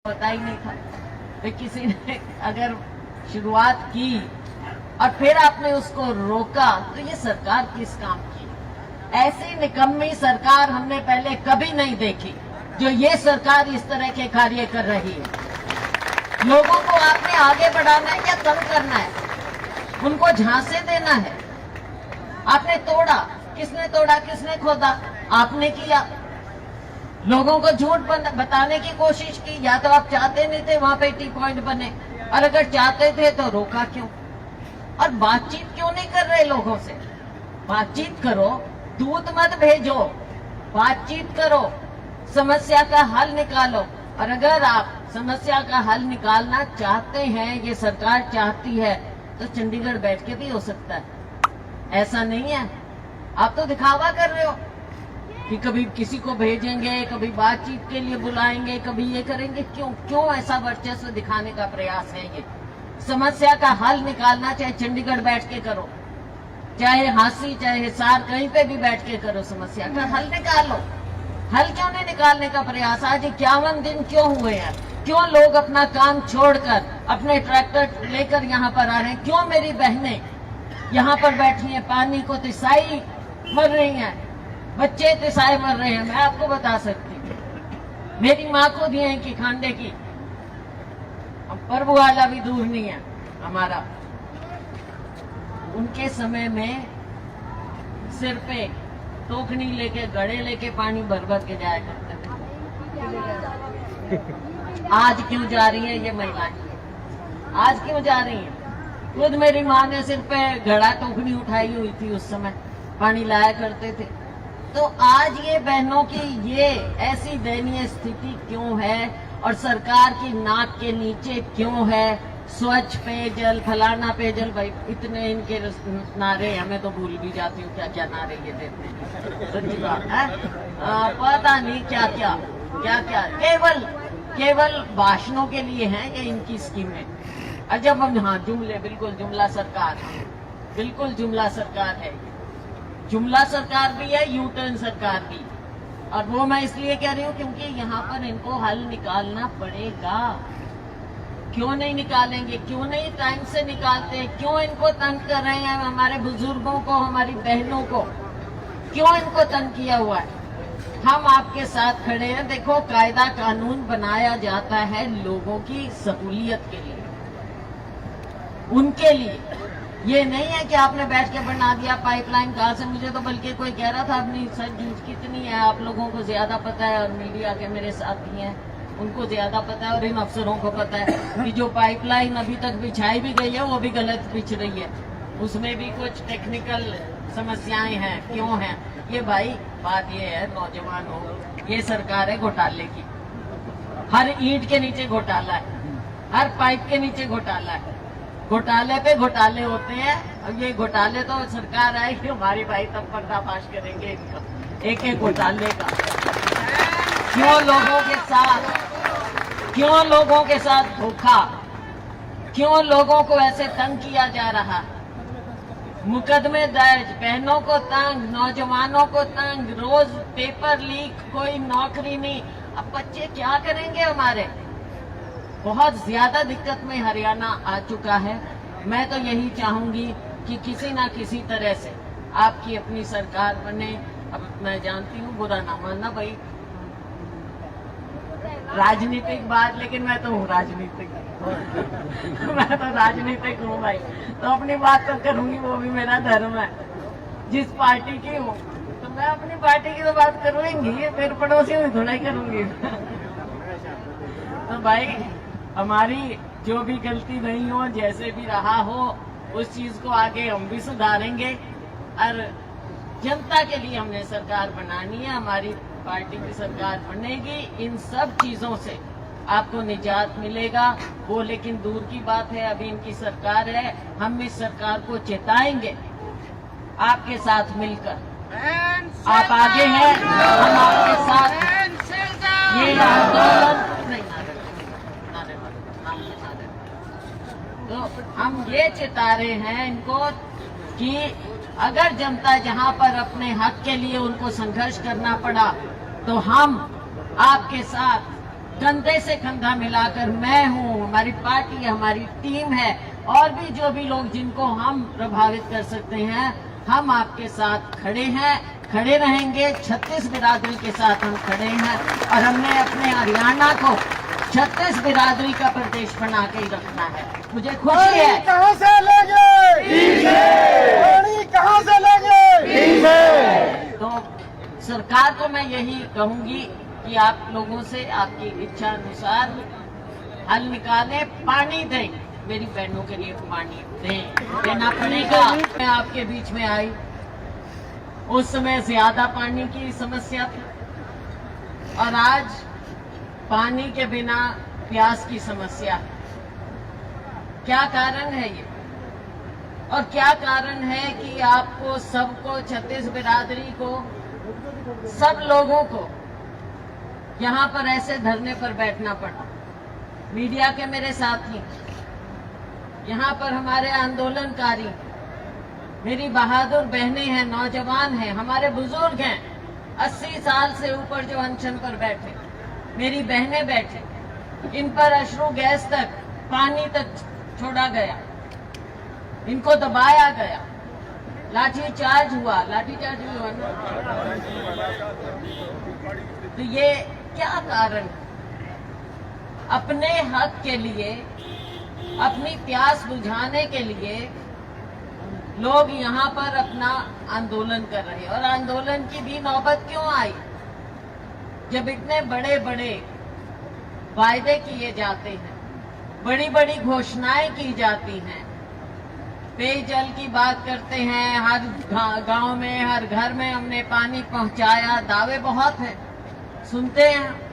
पता ही नहीं था। तो किसी ने अगर शुरुआत की और फिर आपने उसको रोका तो ये सरकार किस काम की? ऐसी निकम्मी सरकार हमने पहले कभी नहीं देखी जो ये सरकार इस तरह के कार्य कर रही है। लोगों को आपने आगे बढ़ाना है या तंग करना है? उनको झांसे देना है? आपने तोड़ा, किसने तोड़ा, किसने खोदा? आपने किया। लोगों को झूठ बताने की कोशिश की। या तो आप चाहते नहीं थे वहां पे टी पॉइंट बने, और अगर चाहते थे तो रोका क्यों? और बातचीत क्यों नहीं कर रहे लोगों से? बातचीत करो, दूत मत भेजो, बातचीत करो, समस्या का हल निकालो। और अगर आप समस्या का हल निकालना चाहते हैं, ये सरकार चाहती है, तो चंडीगढ़ बैठ के भी हो सकता है। ऐसा नहीं है। आप तो दिखावा कर रहे हो कि कभी किसी को भेजेंगे, कभी बातचीत के लिए बुलाएंगे, कभी ये करेंगे। क्यों ऐसा वर्चस्व दिखाने का प्रयास है? ये समस्या का हल निकालना चाहे चंडीगढ़ बैठ के करो, चाहे हांसी, चाहे हिसार, कहीं पे भी बैठ के करो, समस्या का हल निकालो। हल क्यों नहीं निकालने का प्रयास? आज 51 दिन क्यों हुए हैं? क्यों लोग अपना काम छोड़कर अपने ट्रैक्टर लेकर यहाँ पर आ रहे हैं? क्यों मेरी बहनें यहाँ पर बैठी हैं? पानी को तिसाई मर रही हैं, बच्चे तिसाए मर रहे हैं। मैं आपको बता सकती हूँ, मेरी माँ खुद ये है कि खांडे की, प्रभु वाला भी दूर नहीं है हमारा। उनके समय में सिर पे टोकनी लेके, गड़े लेके पानी भर भर के जाया करते थे। आज क्यों जा रही है ये महिलाएं? आज क्यों जा रही है? खुद मेरी माँ ने सिर पे घड़ा टोकनी उठाई हुई थी, उस समय पानी लाया करते थे। तो आज ये बहनों की ये ऐसी दयनीय स्थिति क्यों है? और सरकार की नाक के नीचे क्यों है? स्वच्छ पेयजल, फलाना पेयजल, भाई इतने इनके नारे, हमें तो भूल भी जाती हूँ क्या क्या नारे ये देते हैं। सच्ची बात है, पता नहीं क्या क्या केवल भाषणों के लिए हैं ये इनकी स्कीमें। और जब हम, हाँ, जुमले, बिल्कुल जुमला सरकार, बिल्कुल जुमला सरकार है। जुमला सरकार भी है, यू टर्न सरकार भी। और वो मैं इसलिए कह रही हूँ क्योंकि यहाँ पर इनको हल निकालना पड़ेगा। क्यों नहीं निकालेंगे? क्यों नहीं टाइम से निकालते? क्यों इनको तंग कर रहे हैं? हमारे बुजुर्गों को, हमारी बहनों को क्यों इनको तंग किया हुआ है? हम आपके साथ खड़े हैं। देखो, कायदा कानून बनाया जाता है लोगों की सहूलियत के लिए, उनके लिए। ये नहीं है कि आपने बैठ के बना दिया पाइपलाइन। कहाँ से? मुझे तो बल्कि कोई कह रहा था अपनी सच कितनी है, आप लोगों को ज्यादा पता है, और मीडिया के मेरे साथी हैं उनको ज्यादा पता है, और इन अफसरों को पता है कि जो पाइपलाइन अभी तक बिछाई भी गई है वो भी गलत बिछ रही है। उसमें भी कुछ टेक्निकल समस्याएं हैं। क्यों हैं ये? भाई बात ये है, नौजवानों, ये सरकार है घोटाले की। हर ईंट के नीचे घोटाला है, हर पाइप के नीचे घोटाला है। घोटाले पे घोटाले होते हैं। और ये घोटाले तो सरकार आएगी हमारी, भाई तब पर्दाफाश करेंगे इनका, एक एक घोटाले का। क्यों लोगों के साथ धोखा? क्यों लोगों को ऐसे तंग किया जा रहा? मुकदमे दर्ज, बहनों को तंग, नौजवानों को तंग, रोज पेपर लीक, कोई नौकरी नहीं। अब बच्चे क्या करेंगे हमारे? बहुत ज्यादा दिक्कत में हरियाणा आ चुका है। मैं तो यही चाहूंगी कि किसी ना किसी तरह से आपकी अपनी सरकार बने। अब मैं जानती हूँ, बुरा ना मानना भाई, राजनीतिक बात, लेकिन मैं तो हूँ राजनीतिक मैं तो राजनीतिक हूँ भाई, तो अपनी बात तो करूंगी, वो भी मेरा धर्म है। जिस पार्टी की हूँ तो मैं अपनी पार्टी की तो बात करूंगी, फिर पड़ोसियों की थोड़ा ही करूंगी तो भाई हमारी जो भी गलती नहीं हो, जैसे भी रहा हो, उस चीज को आगे हम भी सुधारेंगे। और जनता के लिए हमने सरकार बनानी है, हमारी पार्टी की सरकार बनेगी। इन सब चीजों से आपको निजात मिलेगा वो, लेकिन दूर की बात है। अभी इनकी सरकार है, हम इस सरकार को चेताएंगे आपके साथ मिलकर। आप आगे हैं, हम आपके साथ। ये आंदोलन नहीं, तो हम ये चेता रहे हैं इनको कि अगर जनता जहां पर अपने हक के लिए उनको संघर्ष करना पड़ा, तो हम आपके साथ कंधे से कंधा मिलाकर मैं हूँ, हमारी पार्टी है, हमारी टीम है, और भी जो भी लोग जिनको हम प्रभावित कर सकते हैं, हम आपके साथ खड़े हैं, खड़े रहेंगे। 36 बिरादरी के साथ हम खड़े हैं और हमने अपने हरियाणा को 36 बिरादरी का प्रदेश बना के ही रखना है। मुझे खुशी है। कहाँ से लेंगे? कहाँ से लेंगे? तो सरकार को मैं यही कहूंगी कि आप लोगों से आपकी इच्छा अनुसार हल निकालें, पानी दें, मेरी बहनों के लिए पानी देना पड़ेगा। मैं आपके बीच में आई, उस समय ज्यादा पानी की समस्या थी और आज पानी के बिना प्यास की समस्या है। क्या कारण है ये? और क्या कारण है कि आपको सबको, 36 बिरादरी को, सब लोगों को यहाँ पर ऐसे धरने पर बैठना पड़ा? मीडिया के मेरे साथी, यहाँ पर हमारे आंदोलनकारी, मेरी बहादुर बहनें हैं, नौजवान हैं, हमारे बुजुर्ग हैं, 80 साल से ऊपर जो अनशन पर बैठे, मेरी बहनें बैठे, इन पर अश्रु गैस तक, पानी तक छोड़ा गया, इनको दबाया गया, लाठीचार्ज हुआ ना? तो ये क्या कारण है? अपने हक के लिए, अपनी प्यास बुझाने के लिए लोग यहाँ पर अपना आंदोलन कर रहे हैं। और आंदोलन की भी नौबत क्यों आई? जब इतने बड़े बड़े वायदे किए जाते हैं, बड़ी बड़ी घोषणाएं की जाती हैं, पेयजल की बात करते हैं, हर गांव में, हर घर में हमने पानी पहुंचाया, दावे बहुत हैं, सुनते हैं,